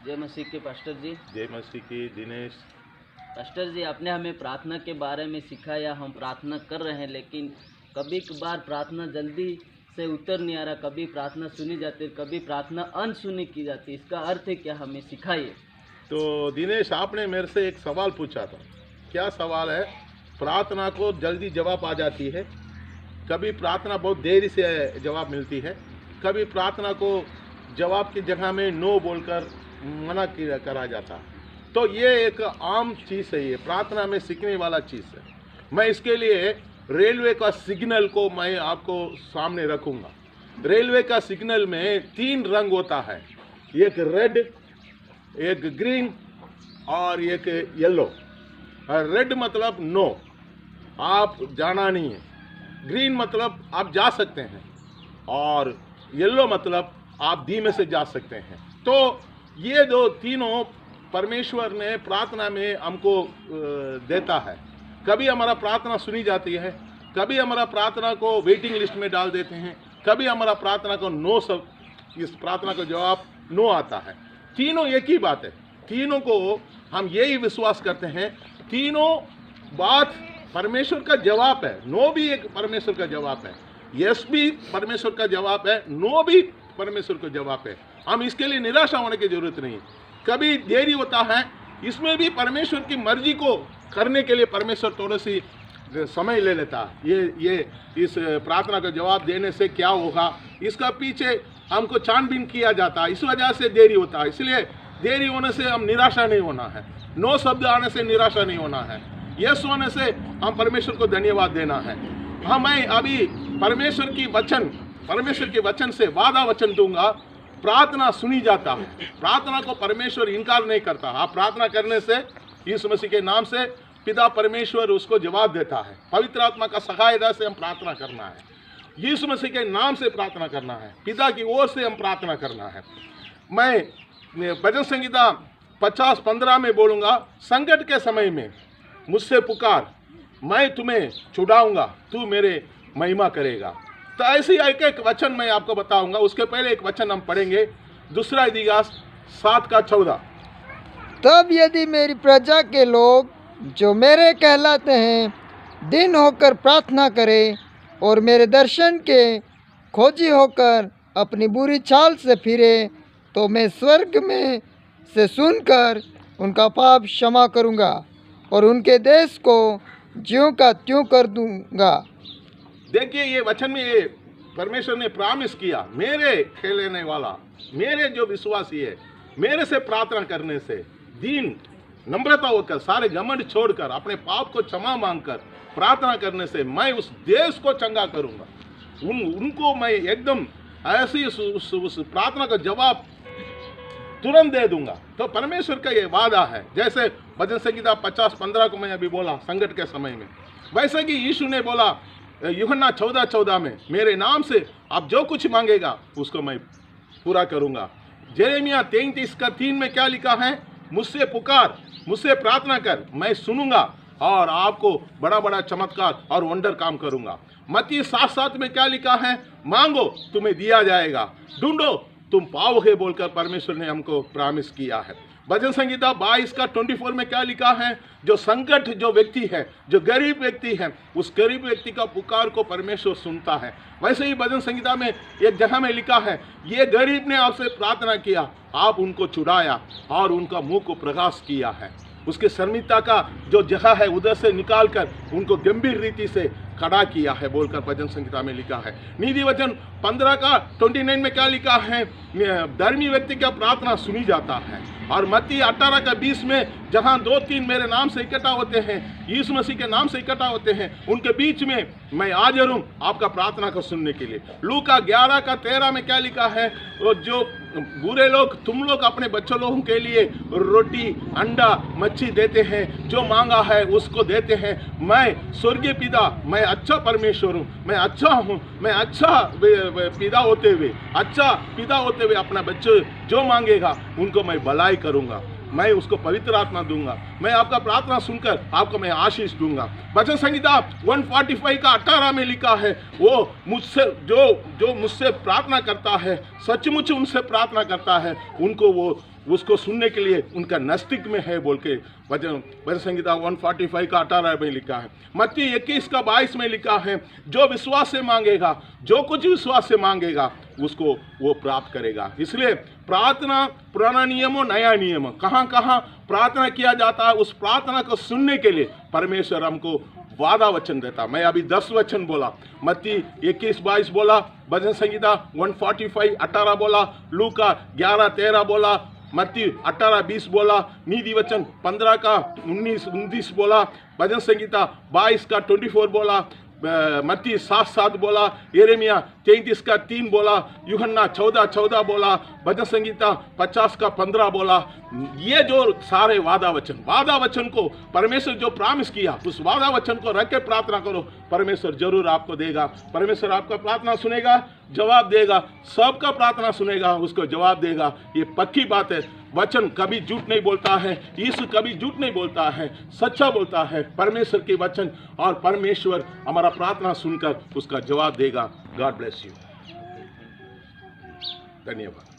जय मसीह के पास्टर जी। जय मसीह की दिनेश। पास्टर जी, आपने हमें प्रार्थना के बारे में सिखाया। हम प्रार्थना कर रहे हैं, लेकिन कभी कभार प्रार्थना जल्दी से उत्तर नहीं आ रहा। कभी प्रार्थना सुनी जाती है, कभी प्रार्थना अनसुनी की जाती है। इसका अर्थ है क्या, हमें सिखाइए। तो दिनेश, आपने मेरे से एक सवाल पूछा था। क्या सवाल है? प्रार्थना को जल्दी जवाब आ जाती है, कभी प्रार्थना बहुत देरी से जवाब मिलती है, कभी प्रार्थना को जवाब की जगह में नो बोलकर मना करा जाता है। तो ये एक आम चीज़ है, ये प्रार्थना में सीखने वाला चीज़ है। मैं इसके लिए रेलवे का सिग्नल को मैं आपको सामने रखूँगा। रेलवे का सिग्नल में 3 रंग होता है, एक रेड, एक ग्रीन और एक येलो। रेड मतलब नो, आप जाना नहीं है। ग्रीन मतलब आप जा सकते हैं, और येलो मतलब आप धीमे से जा सकते हैं। तो ये तीनों परमेश्वर ने प्रार्थना में हमको देता है। कभी हमारा प्रार्थना सुनी जाती है, कभी हमारा प्रार्थना को वेटिंग लिस्ट में डाल देते हैं, कभी हमारा प्रार्थना को नो, सब इस प्रार्थना का जवाब नो आता है। तीनों एक ही बात है, तीनों को हम यही विश्वास करते हैं। तीनों बात परमेश्वर का जवाब है। नो भी एक परमेश्वर का जवाब है, यस भी परमेश्वर का जवाब है, नो भी परमेश्वर का जवाब है। हम इसके लिए निराशा होने की जरूरत नहीं। कभी देरी होता है, इसमें भी परमेश्वर की मर्जी को करने के लिए परमेश्वर थोड़ी सी समय ले लेता है। ये इस प्रार्थना का जवाब देने से क्या होगा, इसका पीछे हमको छानबीन किया जाता है, इस वजह से देरी होता है। इसलिए देरी होने से हम निराशा नहीं होना है, नो शब्द आने से निराशा नहीं होना है, यस होने से हम परमेश्वर को धन्यवाद देना है। मैं अभी परमेश्वर के वचन से वादा वचन दूंगा। प्रार्थना सुनी जाता है, प्रार्थना को परमेश्वर इनकार नहीं करता। आप प्रार्थना करने से यीशु मसीह के नाम से पिता परमेश्वर उसको जवाब देता है। पवित्र आत्मा का सहायता से हम प्रार्थना करना है, यीशु मसीह के नाम से प्रार्थना करना है, पिता की ओर से हम प्रार्थना करना है। मैं भजन संहिता 50:15 में बोलूँगा, संकट के समय में मुझसे पुकार, मैं तुम्हें छुड़ाऊंगा, तू मेरे महिमा करेगा। तो ऐसे एक एक वचन मैं आपको बताऊंगा। उसके पहले एक वचन हम पढ़ेंगे, दूसरा इतिहास 7:14। तब यदि मेरी प्रजा के लोग जो मेरे कहलाते हैं दिन होकर प्रार्थना करें और मेरे दर्शन के खोजी होकर अपनी बुरी चाल से फिरे, तो मैं स्वर्ग में से सुनकर उनका पाप क्षमा करूंगा और उनके देश को ज्यों का त्यों कर दूंगा। देखिए, ये वचन में ये परमेश्वर ने प्रॉमिस किया, मेरे कहलाने वाला, मेरे जो विश्वासी है, मेरे से प्रार्थना करने से, दीन नम्रता होकर, सारे घमंड छोड़कर, अपने पाप को क्षमा मांगकर प्रार्थना करने से मैं उस देश को चंगा करूंगा। उनको मैं एकदम ऐसी उस प्रार्थना का जवाब तुरंत दे दूंगा। तो परमेश्वर का ये वादा है। जैसे भजन संहिता 50:15 को मैं अभी बोला संकट के समय में, वैसे कि यीशु ने बोला यूहन्ना 14:14 में, मेरे नाम से आप जो कुछ मांगेगा उसको मैं पूरा करूंगा। यिर्मयाह 33:3 में क्या लिखा है? मुझसे पुकार, मुझसे प्रार्थना कर, मैं सुनूंगा और आपको बड़ा बड़ा चमत्कार और वंडर काम करूंगा। मत्ती 7:7 में क्या लिखा है? मांगो तुम्हें दिया जाएगा, ढूंढो तुम पाओगे बोलकर परमेश्वर ने हमको प्रॉमिस किया है। भजन संहिता 22:24 में क्या लिखा है? जो संकट जो व्यक्ति है, जो गरीब व्यक्ति है, उस गरीब व्यक्ति का पुकार को परमेश्वर सुनता है। वैसे ही भजन संहिता में एक जगह में लिखा है, ये गरीब ने आपसे प्रार्थना किया, आप उनको छुड़ाया और उनका मुंह को प्रकाश किया है। उसके शर्मिता का जो जगह है उधर से निकालकर उनको गंभीर रीति से खड़ा किया है बोलकर भजन संहिता में लिखा है। नीति वचन 15:29 में क्या लिखा है? धर्मी व्यक्ति का प्रार्थना सुनी जाता है। और मत्ती 18:20 में, जहां 2-3 मेरे नाम से इकट्ठा होते हैं, यीशु मसीह के नाम से इकट्ठा होते हैं, उनके बीच में मैं हाजिर हूं आपका प्रार्थना को सुनने के लिए। लूका 11:13 में क्या लिखा है? जो बुरे लोग, तुम लोग अपने बच्चों लोगों के लिए रोटी, अंडा, मच्छी देते हैं, जो मांगा है उसको देते हैं। मैं स्वर्गीय पिता, मैं अच्छा परमेश्वर हूँ, मैं अच्छा हूँ, मैं अच्छा पिता होते हुए अपना बच्चे जो मांगेगा उनको मैं भलाई करूँगा, मैं उसको पवित्र आत्मा दूंगा, मैं आपका प्रार्थना सुनकर आपको मैं आशीष दूंगा। भजन संहिता 145 का 18 में लिखा है, वो मुझसे जो मुझसे प्रार्थना करता है, सचमुच उनसे प्रार्थना करता है, उनको वो उसको सुनने के लिए उनका नजदीक में है बोल के भजन संहिता 145 का 18 में लिखा है। मत्ती 21 का 22 में लिखा है, जो विश्वास से मांगेगा, जो कुछ विश्वास से मांगेगा उसको वो प्राप्त करेगा। इसलिए प्रार्थना पुराना नियम और नया नियम, कहाँ कहाँ प्रार्थना किया जाता है, उस प्रार्थना को सुनने के लिए परमेश्वर हमको वादा वचन देता। मैं अभी 10 वचन बोला, मत्ती 21-22 बोला, भजन संहिता 145 18 बोला, लूका 11-13 बोला, मत्ती 18-20 बोला, नीति वचन 15 का 19 बोला, भजन संहिता 22 का 24 बोला, मत्ती 7-7 बोला, यिर्मयाह 33 का 3 बोला, यूहन्ना 14-14 बोला, भजन संहिता 50 का 15 बोला। ये जो सारे वादा वचन को परमेश्वर जो प्रॉमिस किया, उस वादा वचन को रख के प्रार्थना करो, परमेश्वर जरूर आपको देगा। परमेश्वर आपका प्रार्थना सुनेगा, जवाब देगा, सबका प्रार्थना सुनेगा, उसको जवाब देगा। ये पक्की बात है। वचन कभी झूठ नहीं बोलता है, यीशु कभी झूठ नहीं बोलता है, सच्चा बोलता है परमेश्वर के वचन, और परमेश्वर हमारा प्रार्थना सुनकर उसका जवाब देगा। God bless you. धन्यवाद।